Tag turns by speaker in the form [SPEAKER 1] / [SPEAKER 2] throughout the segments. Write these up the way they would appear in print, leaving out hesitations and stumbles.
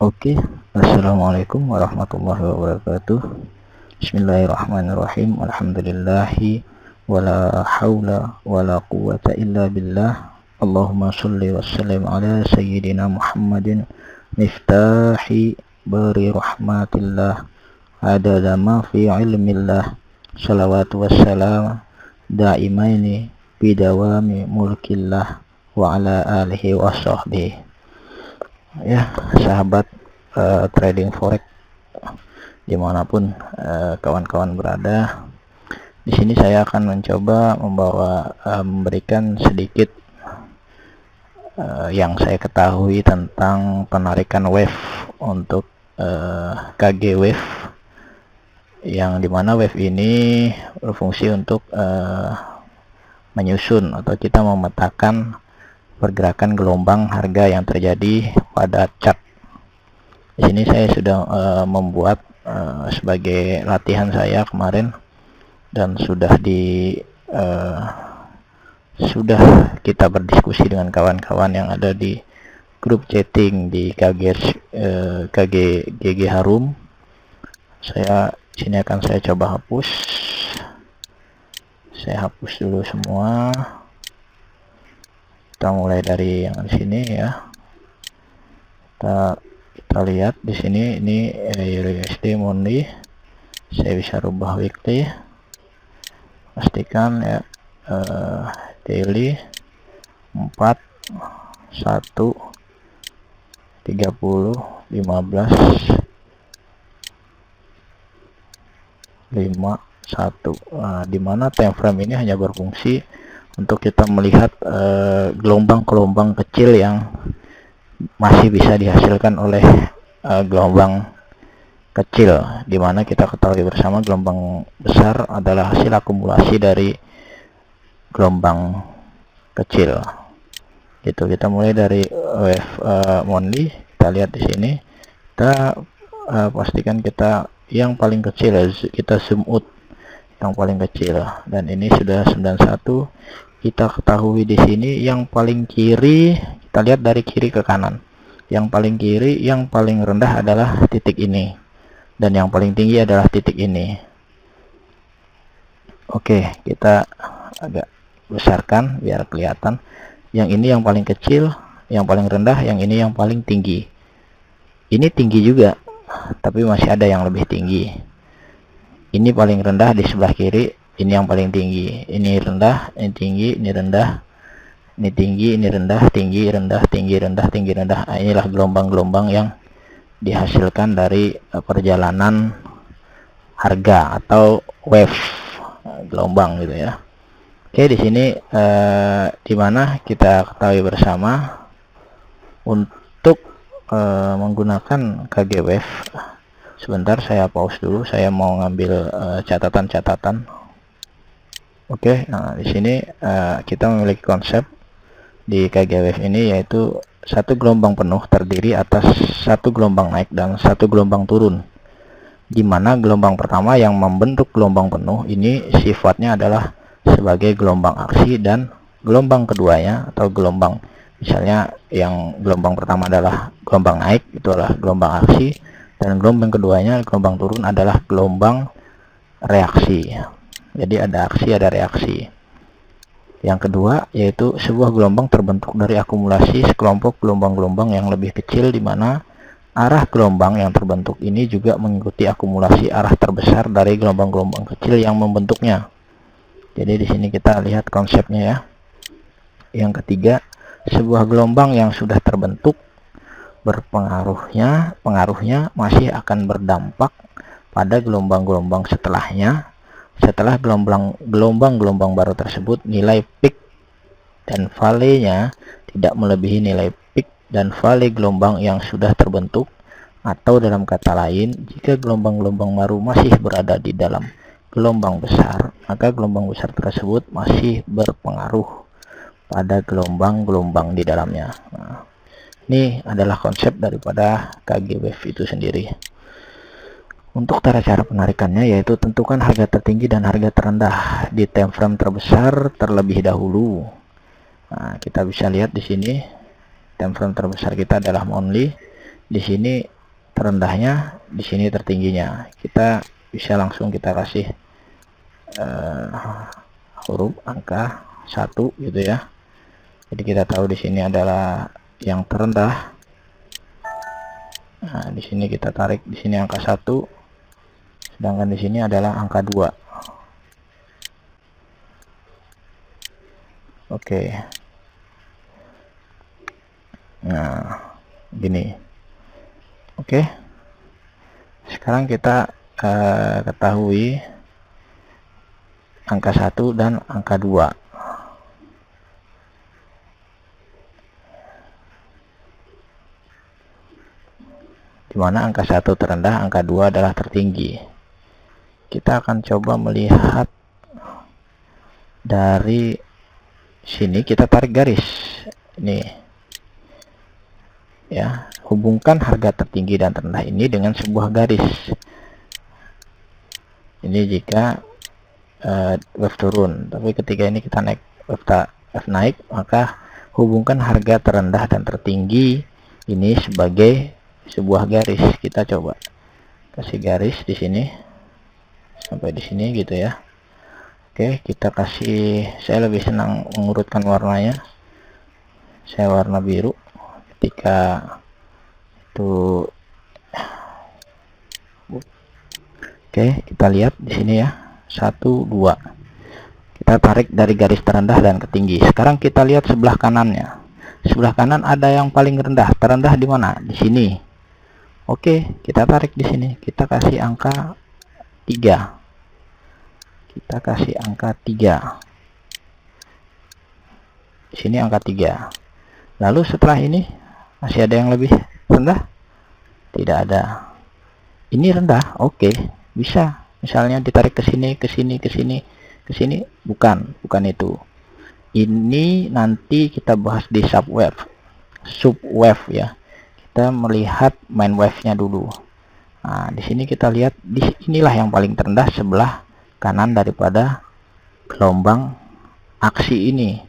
[SPEAKER 1] Oke, assalamualaikum warahmatullahi wabarakatuh. Bismillahirrahmanirrahim. Alhamdulillahi wala haula wala quwata illa billah. Allahumma sholli wassallim ala sayyidina Muhammadin miftahi bari rahmatillah adada ma fi ilmillah. Salawatu wassalam daimaini bidawami mulkillah wa ala alihi wa sahbihi. Ya, sahabat trading forex dimanapun kawan-kawan berada, di sini saya akan mencoba memberikan sedikit yang saya ketahui tentang penarikan wave untuk KG wave, yang dimana wave ini berfungsi untuk menyusun atau kita memetakan pergerakan gelombang harga yang terjadi pada chart. Di sini saya sudah membuat sebagai latihan saya kemarin, dan sudah kita berdiskusi dengan kawan-kawan yang ada di grup chatting di GG Harum. Sini akan saya coba hapus. Saya hapus dulu semua. Kita mulai dari yang di sini ya. Kita lihat di sini, ini USD monthly. Saya bisa rubah weekly. Pastikan ya, daily 4 1 30 15 5 1. Dimana time frame ini hanya berfungsi untuk kita melihat gelombang-gelombang kecil yang masih bisa dihasilkan oleh gelombang kecil, dimana kita ketahui bersama gelombang besar adalah hasil akumulasi dari gelombang kecil. Gitu. Kita mulai dari wave monthly. Kita lihat di sini, kita pastikan kita yang paling kecil, kita zoom out yang paling kecil, dan ini sudah 91. Kita ketahui di sini yang paling kiri, kita lihat dari kiri ke kanan, yang paling kiri, yang paling rendah adalah titik ini, dan yang paling tinggi adalah titik ini. Oke, kita agak besarkan biar kelihatan. Yang ini yang paling kecil, yang paling rendah, yang ini yang paling tinggi. Ini tinggi juga, tapi masih ada yang lebih tinggi. Ini paling rendah di sebelah kiri, ini yang paling tinggi. Ini rendah, ini tinggi, ini rendah, ini tinggi, ini rendah, tinggi, rendah, tinggi, rendah, tinggi, rendah. Nah, inilah gelombang-gelombang yang dihasilkan dari perjalanan harga atau wave, gelombang gitu ya. Oke, di sini dimana kita ketahui bersama untuk menggunakan KG wave. Sebentar, saya pause dulu, saya mau ngambil catatan-catatan. Oke, nah di sini kita memiliki konsep di KG wave ini, yaitu satu gelombang penuh terdiri atas satu gelombang naik dan satu gelombang turun, dimana gelombang pertama yang membentuk gelombang penuh ini sifatnya adalah sebagai gelombang aksi, dan gelombang keduanya atau gelombang, misalnya yang gelombang pertama adalah gelombang naik, itu adalah gelombang aksi, dan gelombang keduanya, gelombang turun, adalah gelombang reaksi. Jadi ada aksi, ada reaksi. Yang kedua yaitu sebuah gelombang terbentuk dari akumulasi sekelompok gelombang-gelombang yang lebih kecil, di mana arah gelombang yang terbentuk ini juga mengikuti akumulasi arah terbesar dari gelombang-gelombang kecil yang membentuknya. Jadi di sini kita lihat konsepnya ya. Yang ketiga, sebuah gelombang yang sudah terbentuk pengaruhnya masih akan berdampak pada gelombang-gelombang setelahnya. Setelah gelombang-gelombang baru tersebut, nilai peak dan valley-nya tidak melebihi nilai peak dan valley gelombang yang sudah terbentuk, atau dalam kata lain, jika gelombang-gelombang baru masih berada di dalam gelombang besar, maka gelombang besar tersebut masih berpengaruh pada gelombang-gelombang di dalamnya. Nah, ini adalah konsep daripada KG wave itu sendiri. Untuk cara-cara penarikannya yaitu tentukan harga tertinggi dan harga terendah di time frame terbesar terlebih dahulu. Nah, kita bisa lihat di sini time frame terbesar kita adalah monthly. Di sini terendahnya, di sini tertingginya. Kita bisa langsung kita kasih huruf angka 1 gitu ya. Jadi kita tahu di sini adalah yang terendah. Nah, di sini kita tarik, di sini angka 1, sedangkan di sini adalah angka 2. Oke. Nah, gini. Oke. Sekarang kita ketahui angka 1 dan angka 2. Dimana angka 1 terendah, angka 2 adalah tertinggi. Kita akan coba melihat dari sini, kita tarik garis. Ini ya, hubungkan harga tertinggi dan terendah ini dengan sebuah garis. Ini jika wave turun, tapi ketika ini kita naik, wave naik, maka hubungkan harga terendah dan tertinggi ini sebagai sebuah garis. Kita coba kasih garis di sini sampai di sini gitu ya. Oke, kita kasih, saya lebih senang mengurutkan warnanya, saya warna biru. Ketika itu, oke, kita lihat di sini ya, 1, 2. Kita tarik dari garis terendah dan ketinggi. Sekarang kita lihat sebelah kanannya. Sebelah kanan ada yang paling rendah. Terendah di mana? Di sini. Oke, kita tarik di sini. Kita kasih angka 3. Kita kasih angka 3. Di sini angka 3. Lalu setelah ini masih ada yang lebih rendah? Tidak ada. Ini rendah. Oke, bisa. Misalnya ditarik ke sini, ke sini, ke sini, ke sini. Bukan itu. Ini nanti kita bahas di subwave ya. Kita melihat main wave-nya dulu. Nah, di sini kita lihat, di inilah yang paling terendah sebelah kanan daripada gelombang aksi ini.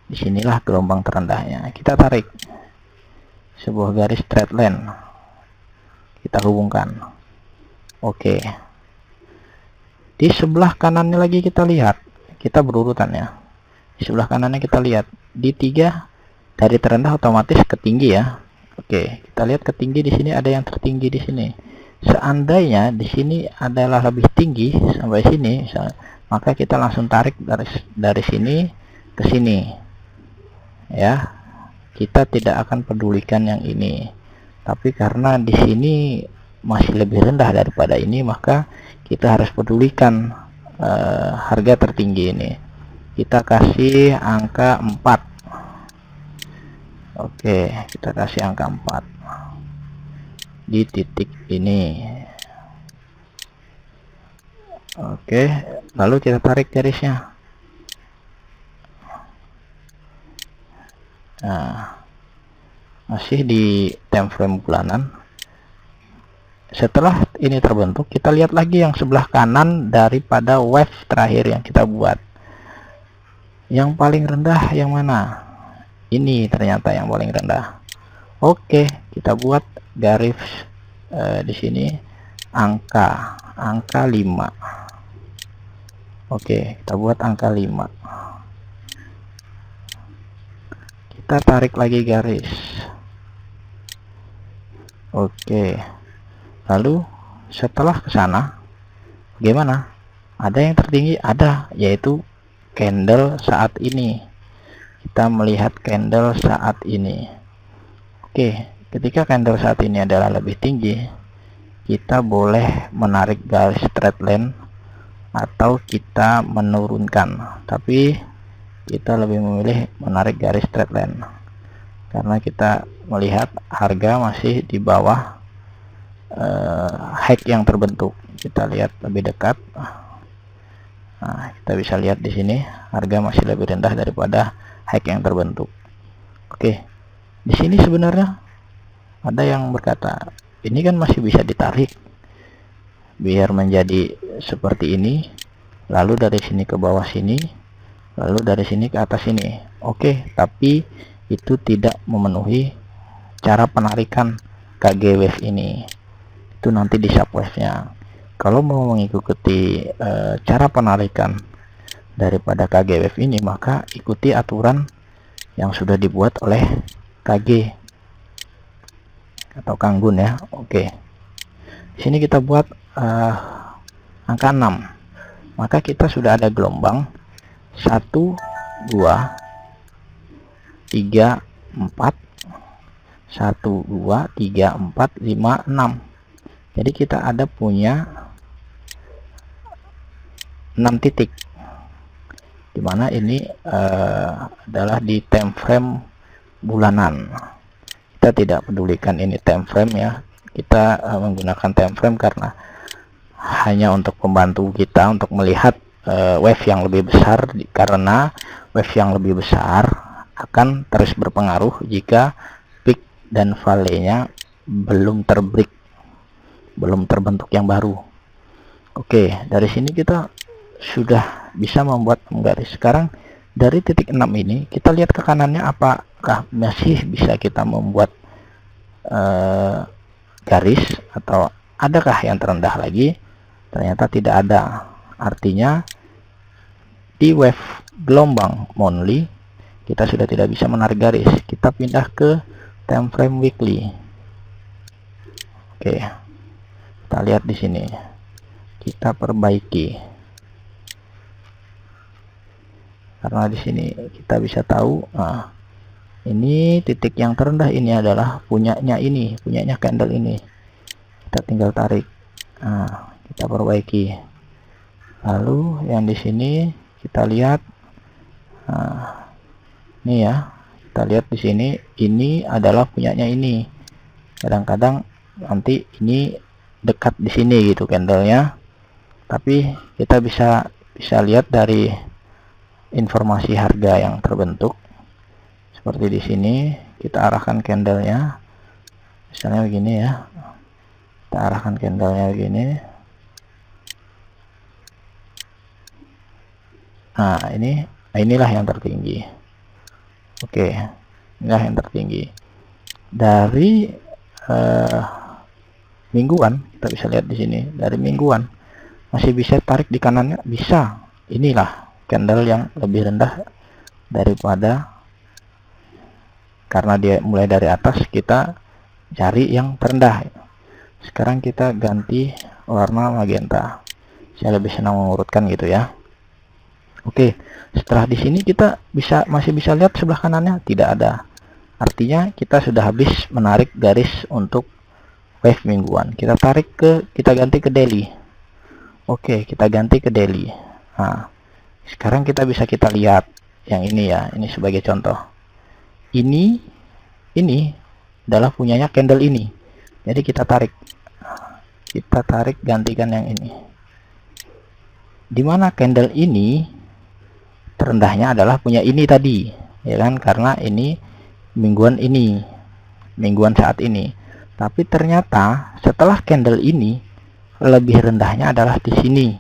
[SPEAKER 1] Disinilah gelombang terendahnya. Kita tarik sebuah garis straight line. Kita hubungkan. Oke. Di sebelah kanannya lagi kita lihat, kita berurutan ya. Di sebelah kanannya kita lihat, di 3 dari terendah otomatis ke tinggi ya. Oke, kita lihat ke tinggi, di sini ada yang tertinggi di sini. Seandainya di sini adalah lebih tinggi sampai sini, maka kita langsung tarik dari sini ke sini. Ya, kita tidak akan pedulikan yang ini. Tapi karena di sini masih lebih rendah daripada ini, maka kita harus pedulikan harga tertinggi ini. Kita kasih angka 4. Oke, kita kasih angka 4 di titik ini. Oke, lalu kita tarik garisnya. Nah, masih di time frame bulanan. Setelah ini terbentuk, kita lihat lagi yang sebelah kanan daripada wave terakhir yang kita buat. Yang paling rendah yang mana? Ini ternyata yang paling rendah. Oke, kita buat garis di sini angka 5. Oke, kita buat angka 5. Kita tarik lagi garis. Oke. Lalu setelah ke sana, bagaimana? Ada yang tertinggi? Ada, yaitu candle saat ini. Kita melihat candle saat ini. Oke, ketika candle saat ini adalah lebih tinggi, kita boleh menarik garis straight line atau kita menurunkan. Tapi kita lebih memilih menarik garis straight line karena kita melihat harga masih di bawah high yang terbentuk. Kita lihat lebih dekat. Nah, kita bisa lihat di sini harga masih lebih rendah daripada high yang terbentuk. Oke, di sini sebenarnya ada yang berkata, ini kan masih bisa ditarik biar menjadi seperti ini, lalu dari sini ke bawah sini, lalu dari sini ke atas sini. Oke, tapi itu tidak memenuhi cara penarikan KG wave ini. itu nanti di subwave nya. Kalau mau mengikuti cara penarikan daripada KG Wave ini, maka ikuti aturan yang sudah dibuat oleh KG atau Kang Gun ya. Oke, di sini kita buat angka 6, maka kita sudah ada gelombang 1 2 3 4 1 2 3 4 5 6. Jadi kita ada punya 6 titik, dimana ini adalah di time frame bulanan. Kita tidak pedulikan ini time frame ya, kita menggunakan time frame karena hanya untuk membantu kita untuk melihat wave yang lebih besar, karena wave yang lebih besar akan terus berpengaruh jika peak dan valley-nya belum terbreak, belum terbentuk yang baru. Oke, dari sini kita sudah bisa membuat garis. Sekarang dari titik 6 ini kita lihat ke kanannya, apakah masih bisa kita membuat garis atau adakah yang terendah lagi? Ternyata tidak ada. Artinya di wave gelombang monthly kita sudah tidak bisa menarik garis. Kita pindah ke time frame weekly. Oke, kita lihat di sini, kita perbaiki. Karena di sini kita bisa tahu, nah, ini titik yang terendah ini adalah punyanya candle ini. Kita tinggal tarik, nah, kita perbaiki. Lalu yang di sini kita lihat, nah, ini ya, kita lihat di sini, ini adalah punyanya ini. Kadang-kadang nanti ini dekat di sini gitu candlenya, tapi kita bisa lihat dari informasi harga yang terbentuk seperti di sini. Kita arahkan candlenya misalnya begini ya, kita arahkan candlenya begini. Nah, inilah yang tertinggi. Oke, inilah yang tertinggi dari mingguan. Kita bisa lihat di sini dari mingguan masih bisa tarik di kanannya, bisa. Inilah candle yang lebih rendah daripada, karena dia mulai dari atas, kita cari yang terendah. Sekarang kita ganti warna magenta, saya lebih senang mengurutkan gitu ya. Oke, setelah di sini kita masih bisa lihat sebelah kanannya tidak ada. Artinya kita sudah habis menarik garis untuk wave mingguan. Kita ganti ke daily. Oke, kita ganti ke daily. Nah, sekarang kita lihat yang ini ya, ini sebagai contoh. Ini adalah punyanya candle ini. Jadi kita tarik, gantikan yang ini. Dimana candle ini terendahnya adalah punya ini tadi, ya kan? Karena ini mingguan saat ini. Tapi ternyata setelah candle ini lebih rendahnya adalah di sini.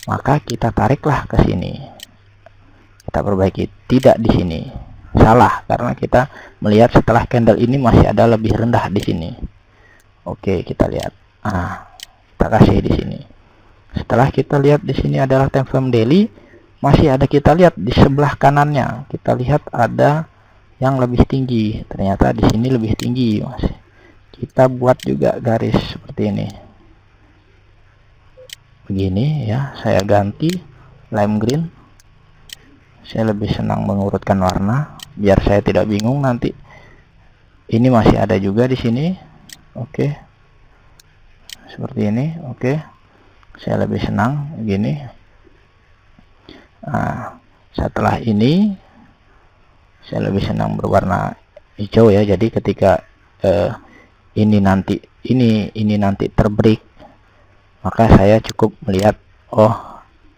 [SPEAKER 1] Maka kita tariklah ke sini. Kita perbaiki, tidak di sini. Salah, karena kita melihat setelah candle ini masih ada lebih rendah di sini. Oke, kita lihat. Kita kasih di sini. Setelah kita lihat di sini adalah time frame daily, masih ada, kita lihat di sebelah kanannya. Kita lihat ada yang lebih tinggi. Ternyata di sini lebih tinggi, masih. Kita buat juga garis seperti ini. Begini ya, saya ganti lime green. Saya lebih senang mengurutkan warna biar saya tidak bingung nanti. Ini masih ada juga di sini. Oke, seperti ini. Oke, saya lebih senang begini. Nah, setelah ini saya lebih senang berwarna hijau ya. Jadi ketika ini nanti terbreak, maka saya cukup melihat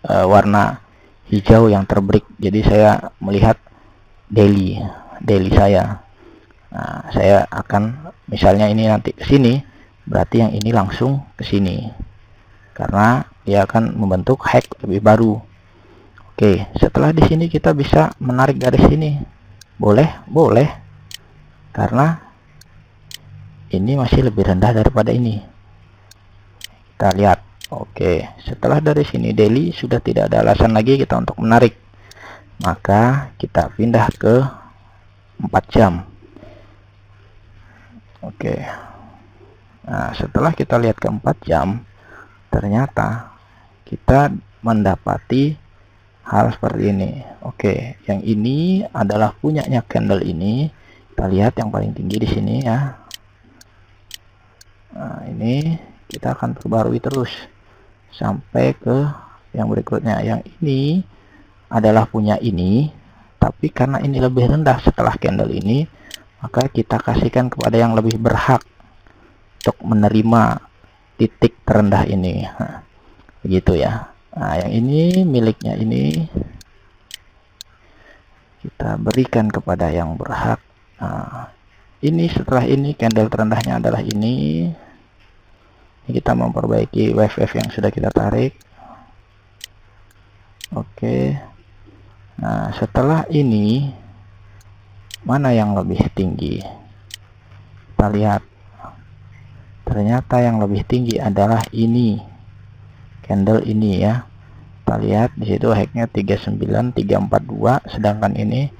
[SPEAKER 1] warna hijau yang terbreak. Jadi saya melihat daily saya. Nah, saya akan, misalnya ini nanti ke sini, berarti yang ini langsung ke sini, karena dia akan membentuk high lebih baru. Oke, setelah di sini kita bisa menarik garis ini. Boleh, karena ini masih lebih rendah daripada ini. Kita lihat. Oke, setelah dari sini daily sudah tidak ada alasan lagi kita untuk menarik. Maka kita pindah ke 4 jam. Oke. Nah, setelah kita lihat ke 4 jam, ternyata kita mendapati hal seperti ini. Oke, yang ini adalah punyanya candle ini. Kita lihat yang paling tinggi di sini ya. Nah, ini kita akan perbarui terus sampai ke yang berikutnya. Yang ini adalah punya ini, tapi karena ini lebih rendah setelah candle ini, maka kita kasihkan kepada yang lebih berhak untuk menerima titik terendah ini. Nah, begitu ya. Nah, yang ini miliknya ini kita berikan kepada yang berhak. Nah, ini setelah ini candle terendahnya adalah ini. Kita memperbaiki wave yang sudah kita tarik. Oke. Nah, setelah ini mana yang lebih tinggi? Kita lihat. Ternyata yang lebih tinggi adalah ini. Candle ini ya. Kita lihat di situ hacknya 39342, sedangkan ini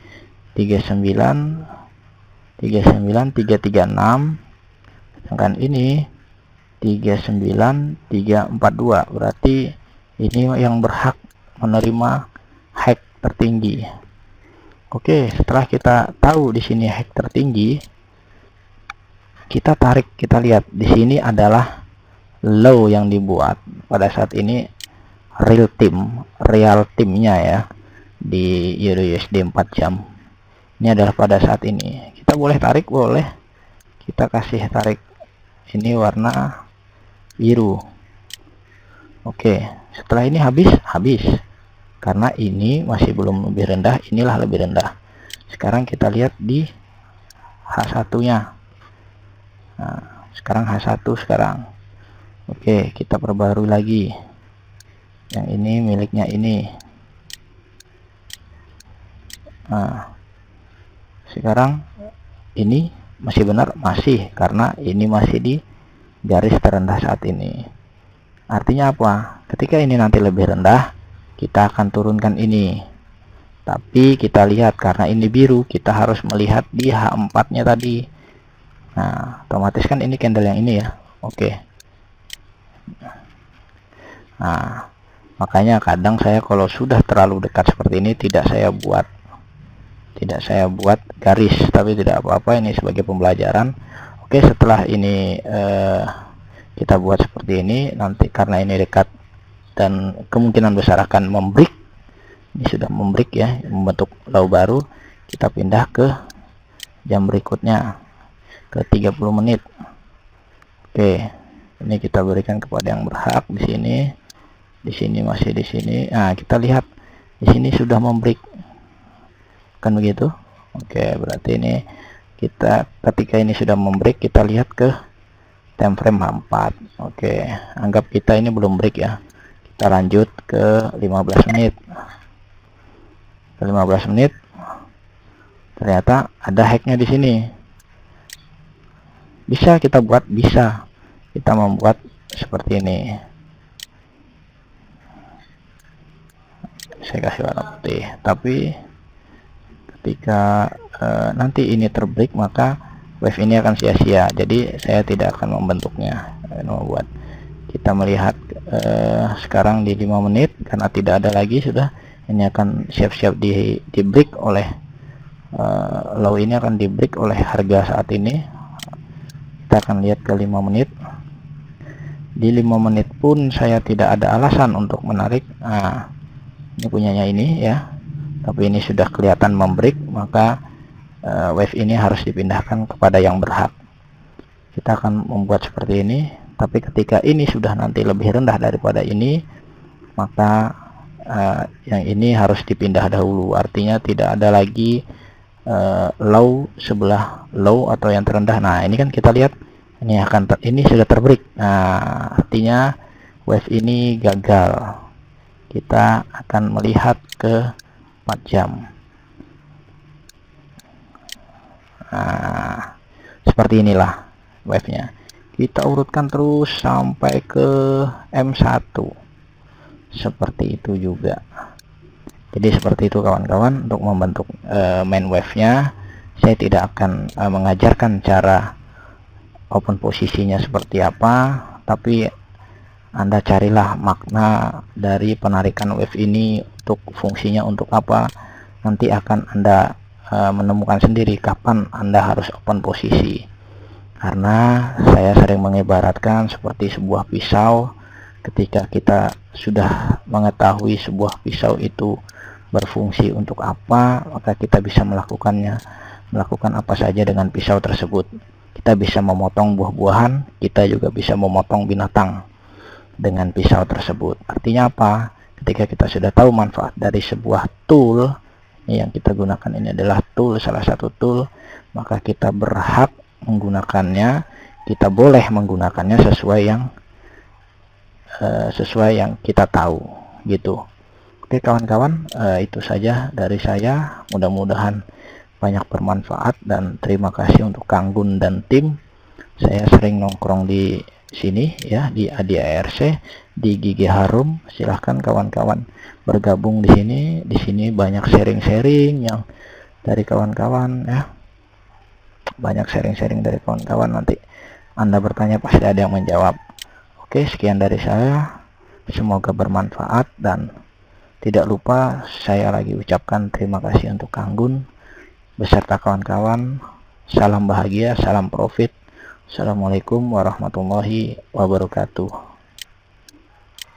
[SPEAKER 1] 39336, sedangkan ini 39342. Berarti ini yang berhak menerima hack tertinggi. Oke, setelah kita tahu di sini hack tertinggi, kita tarik, kita lihat di sini adalah low yang dibuat pada saat ini real timnya ya di Euro USD 4 jam. Ini adalah pada saat ini. Kita boleh tarik, boleh. Kita kasih tarik ini warna biru. Oke, setelah ini habis karena ini masih belum lebih rendah, inilah lebih rendah. Sekarang kita lihat di H1 nya. Nah, sekarang H1 sekarang. Oke, kita perbarui lagi. Yang ini miliknya ini. Nah, sekarang ini masih benar, masih, karena ini masih di garis terendah saat ini. Artinya apa? Ketika ini nanti lebih rendah, kita akan turunkan ini. Tapi kita lihat karena ini biru, kita harus melihat di H4 nya tadi. Nah, otomatis kan ini candle yang ini ya. Oke. Nah, makanya kadang saya kalau sudah terlalu dekat seperti ini tidak saya buat garis, tapi tidak apa-apa, ini sebagai pembelajaran. Oke, setelah ini kita buat seperti ini, nanti karena ini dekat dan kemungkinan besar akan membreak, ini sudah membreak ya, membentuk low baru, kita pindah ke jam berikutnya ke 30 menit. Oke, ini kita berikan kepada yang berhak di sini masih di sini. Nah, kita lihat di sini sudah membreak, kan begitu. Oke, berarti ini kita ketika ini sudah membreak, kita lihat ke time frame H4. Oke, anggap kita ini belum break ya, kita lanjut ke 15 menit. Ke 15 menit ternyata ada hacknya di sini. Bisa kita buat, bisa kita membuat seperti ini. Saya kasih warna putih, tapi ketika nanti ini terbreak, maka wave ini akan sia-sia, jadi saya tidak akan membentuknya. Membuat kita melihat sekarang di 5 menit, karena tidak ada lagi, sudah ini akan siap-siap di break oleh low, ini akan di break oleh harga saat ini. Kita akan lihat ke 5 menit. Di 5 menit pun saya tidak ada alasan untuk menarik. Nah, ini punyanya ini ya, tapi ini sudah kelihatan membreak, maka wave ini harus dipindahkan kepada yang berhak. Kita akan membuat seperti ini, tapi ketika ini sudah nanti lebih rendah daripada ini, maka yang ini harus dipindah dahulu. Artinya tidak ada lagi low sebelah low atau yang terendah. Nah, ini kan kita lihat ini ini sudah terbreak. Nah, artinya wave ini gagal. Kita akan melihat ke 4 jam. Nah, seperti inilah wave-nya. kita urutkan terus sampai ke M1 seperti itu juga. Jadi seperti itu kawan-kawan, untuk membentuk main wave nya saya tidak akan mengajarkan cara open posisinya seperti apa, tapi Anda carilah makna dari penarikan wave ini, untuk fungsinya untuk apa, nanti akan Anda menemukan sendiri kapan Anda harus open posisi. Karena saya sering mengibaratkan seperti sebuah pisau, ketika kita sudah mengetahui sebuah pisau itu berfungsi untuk apa, maka kita bisa melakukan apa saja dengan pisau tersebut. Kita bisa memotong buah-buahan, kita juga bisa memotong binatang dengan pisau tersebut. Artinya apa? Ketika kita sudah tahu manfaat dari sebuah tool, yang kita gunakan ini adalah tool, salah satu tool, maka kita berhak menggunakannya, kita boleh menggunakannya sesuai yang kita tahu gitu. Oke kawan-kawan, itu saja dari saya, mudah-mudahan banyak bermanfaat, dan terima kasih untuk Kang Gun dan tim. Saya sering nongkrong di sini ya, di ADARC, di Gigi Harum. Silahkan kawan-kawan bergabung di sini. Di sini banyak sharing-sharing yang dari kawan-kawan ya, banyak sharing-sharing dari kawan-kawan. Nanti Anda bertanya pasti ada yang menjawab. Oke, sekian dari saya, semoga bermanfaat, dan tidak lupa saya lagi ucapkan terima kasih untuk Kang Gun beserta kawan-kawan. Salam bahagia, salam profit. Assalamualaikum warahmatullahi wabarakatuh.